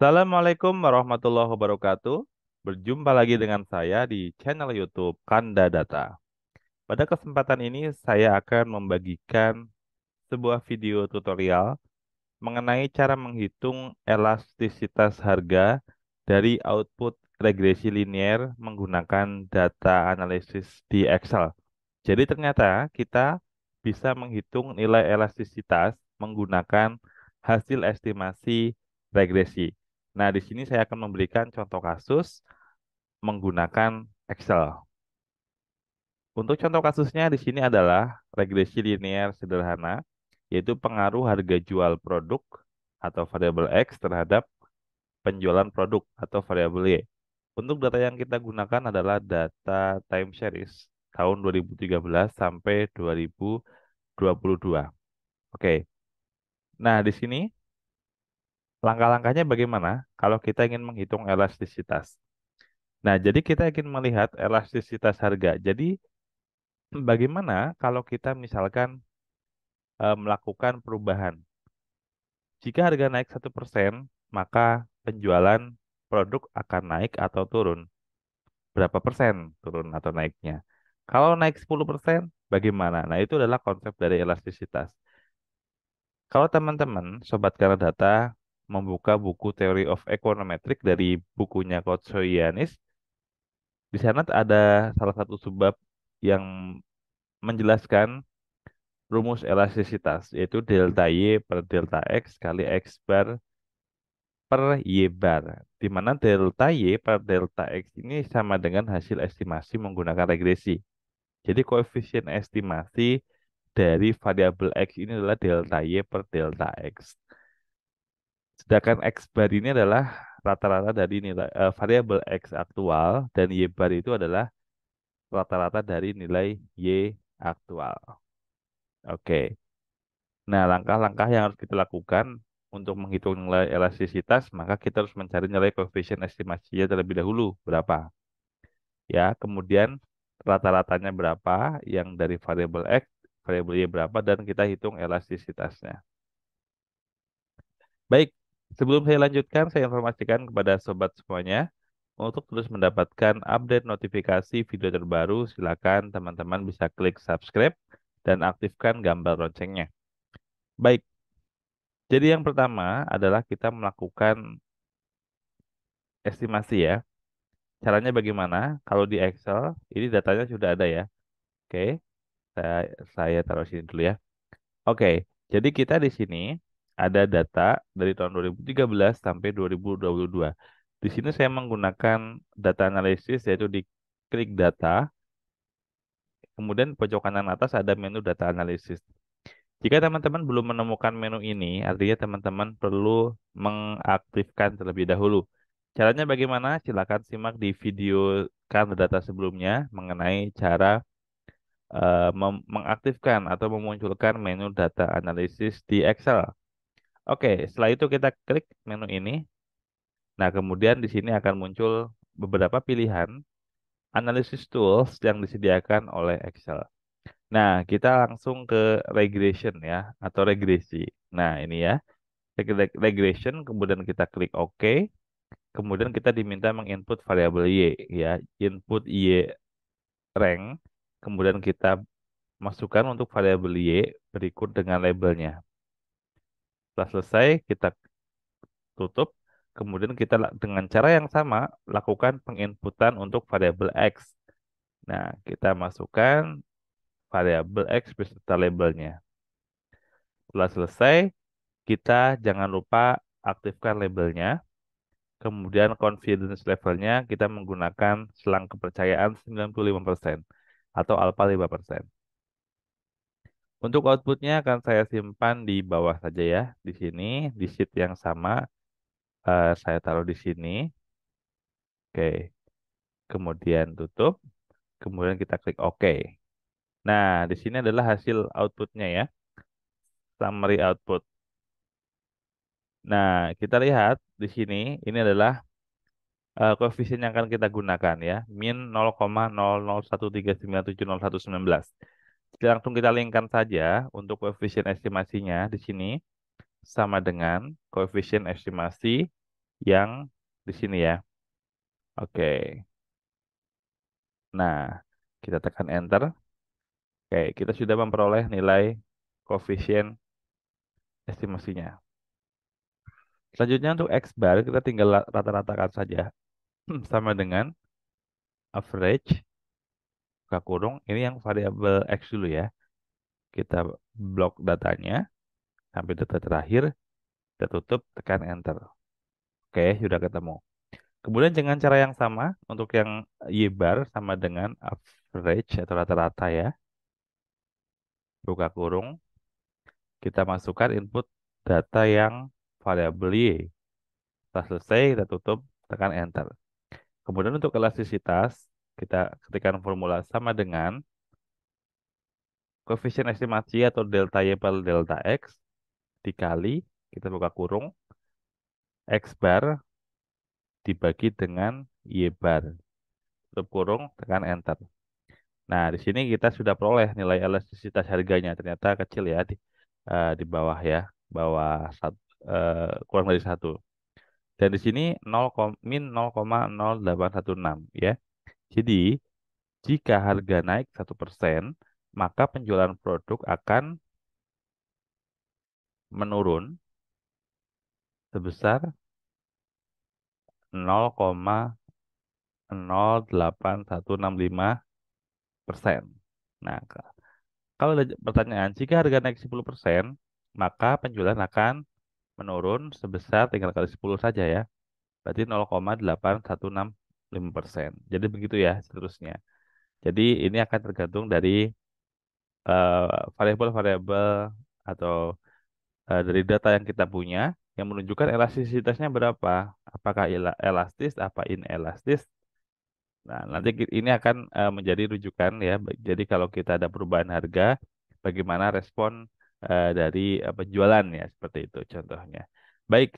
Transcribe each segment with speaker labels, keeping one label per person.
Speaker 1: Assalamualaikum warahmatullahi wabarakatuh. Berjumpa lagi dengan saya di channel YouTube Kanda Data. Pada kesempatan ini saya akan membagikan sebuah video tutorial mengenai cara menghitung elastisitas harga dari output regresi linear menggunakan data analisis di Excel. Jadi ternyata kita bisa menghitung nilai elastisitas menggunakan hasil estimasi regresi. Nah, di sini saya akan memberikan contoh kasus menggunakan Excel. Untuk contoh kasusnya di sini adalah regresi linear sederhana, yaitu pengaruh harga jual produk atau variabel X terhadap penjualan produk atau variabel Y. Untuk data yang kita gunakan adalah data time series tahun 2013 sampai 2022. Oke. Nah, di sini langkah-langkahnya bagaimana kalau kita ingin menghitung elastisitas. Nah, jadi kita ingin melihat elastisitas harga. Jadi, bagaimana kalau kita misalkan melakukan perubahan? Jika harga naik 1%, maka penjualan produk akan naik atau turun. Berapa persen turun atau naiknya? Kalau naik 10%, bagaimana? Nah, itu adalah konsep dari elastisitas. Kalau teman-teman, Sobat Data, membuka buku Theory of Econometrics dari bukunya Coach Soyanis, di sana ada salah satu subbab yang menjelaskan rumus elastisitas, yaitu delta Y per delta X kali X bar per Y bar, di mana delta Y per delta X ini sama dengan hasil estimasi menggunakan regresi. Jadi koefisien estimasi dari variabel X ini adalah delta Y per delta X. Sedangkan X bar ini adalah rata-rata dari nilai variabel X aktual dan Y bar itu adalah rata-rata dari nilai Y aktual. Oke. Nah, langkah-langkah yang harus kita lakukan untuk menghitung nilai elastisitas, maka kita harus mencari nilai koefisien estimasinya terlebih dahulu, berapa. Ya, kemudian rata-ratanya berapa, yang dari variabel X, variabel Y berapa, dan kita hitung elastisitasnya. Baik, sebelum saya lanjutkan, saya informasikan kepada sobat semuanya, untuk terus mendapatkan update notifikasi video terbaru, silakan teman-teman bisa klik subscribe dan aktifkan gambar loncengnya. Baik, jadi yang pertama adalah kita melakukan estimasi ya. Caranya bagaimana? Kalau di Excel, ini datanya sudah ada ya. Oke, saya, saya taruh sini dulu ya. Oke, jadi kita di sini ada data dari tahun 2013 sampai 2022. Di sini saya menggunakan data analisis, yaitu di klik data, kemudian pojok kanan atas ada menu data analisis. Jika teman-teman belum menemukan menu ini, artinya teman-teman perlu mengaktifkan terlebih dahulu. Caranya bagaimana? Silakan simak di video Kanda Data sebelumnya mengenai cara mengaktifkan atau memunculkan menu data analisis di Excel. Oke, setelah itu kita klik menu ini. Nah, kemudian di sini akan muncul beberapa pilihan analisis tools yang disediakan oleh Excel. Nah, kita langsung ke regression ya, atau regresi. Nah, ini ya, regression, kemudian kita klik OK, kemudian kita diminta menginput variabel Y ya, input Y rank, kemudian kita masukkan untuk variabel Y berikut dengan labelnya. Setelah selesai, kita tutup, kemudian kita dengan cara yang sama lakukan penginputan untuk variabel X. Nah, kita masukkan variabel X beserta labelnya. Setelah selesai, kita jangan lupa aktifkan labelnya. Kemudian confidence levelnya kita menggunakan selang kepercayaan 95% atau alpha 5%. Untuk outputnya akan saya simpan di bawah saja ya. Di sini, di sheet yang sama, saya taruh di sini. Oke, kemudian tutup. Kemudian kita klik OK. Nah, di sini adalah hasil outputnya ya. Summary output. Nah, kita lihat di sini, ini adalah koefisien yang akan kita gunakan ya, min 0,0013970119. Jadi langsung kita linkkan saja untuk koefisien estimasinya di sini sama dengan koefisien estimasi yang di sini ya. Oke. Nah, kita tekan enter. Oke, kita sudah memperoleh nilai koefisien estimasinya. Selanjutnya untuk X bar kita tinggal rata-ratakan saja. Sama dengan average buka kurung. Ini yang variabel X dulu ya. Kita blok datanya sampai data terakhir. Kita tutup, tekan enter. Oke, sudah ketemu. Kemudian dengan cara yang sama untuk yang Y bar sama dengan average atau rata-rata ya. Buka kurung. Kita masukkan input data yang variabel Y. Setelah selesai, kita tutup, tekan enter. Kemudian untuk elastisitas, kita ketikkan formula sama dengan koefisien estimasi atau delta Y per delta X dikali, kita buka kurung, X bar dibagi dengan Y bar. Tutup kurung, tekan enter. Nah, di sini kita sudah peroleh nilai elastisitas harganya. Ternyata kecil ya, di bawah ya, bawah kurang dari 1. Dan di sini 0, min 0,0816 ya. Jadi, jika harga naik 1%, maka penjualan produk akan menurun sebesar 0,08165%. Nah, kalau ada pertanyaan, jika harga naik 10%, maka penjualan akan menurun sebesar tinggal kali 10 saja ya. Berarti 0,8165%. Jadi begitu ya seterusnya. Jadi ini akan tergantung dari variabel-variabel atau dari data yang kita punya yang menunjukkan elastisitasnya berapa. Apakah elastis, apa inelastis. Nah, nanti ini akan menjadi rujukan ya. Jadi kalau kita ada perubahan harga, bagaimana respon dari penjualan ya, seperti itu contohnya. Baik,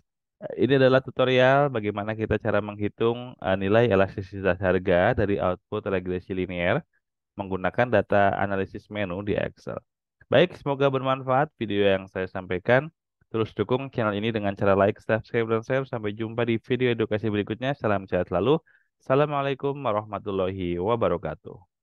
Speaker 1: ini adalah tutorial bagaimana kita cara menghitung nilai elastisitas harga dari output regresi linear menggunakan data analisis menu di Excel. Baik, semoga bermanfaat video yang saya sampaikan. Terus dukung channel ini dengan cara like, subscribe, dan share. Sampai jumpa di video edukasi berikutnya. Salam sehat selalu. Assalamualaikum warahmatullahi wabarakatuh.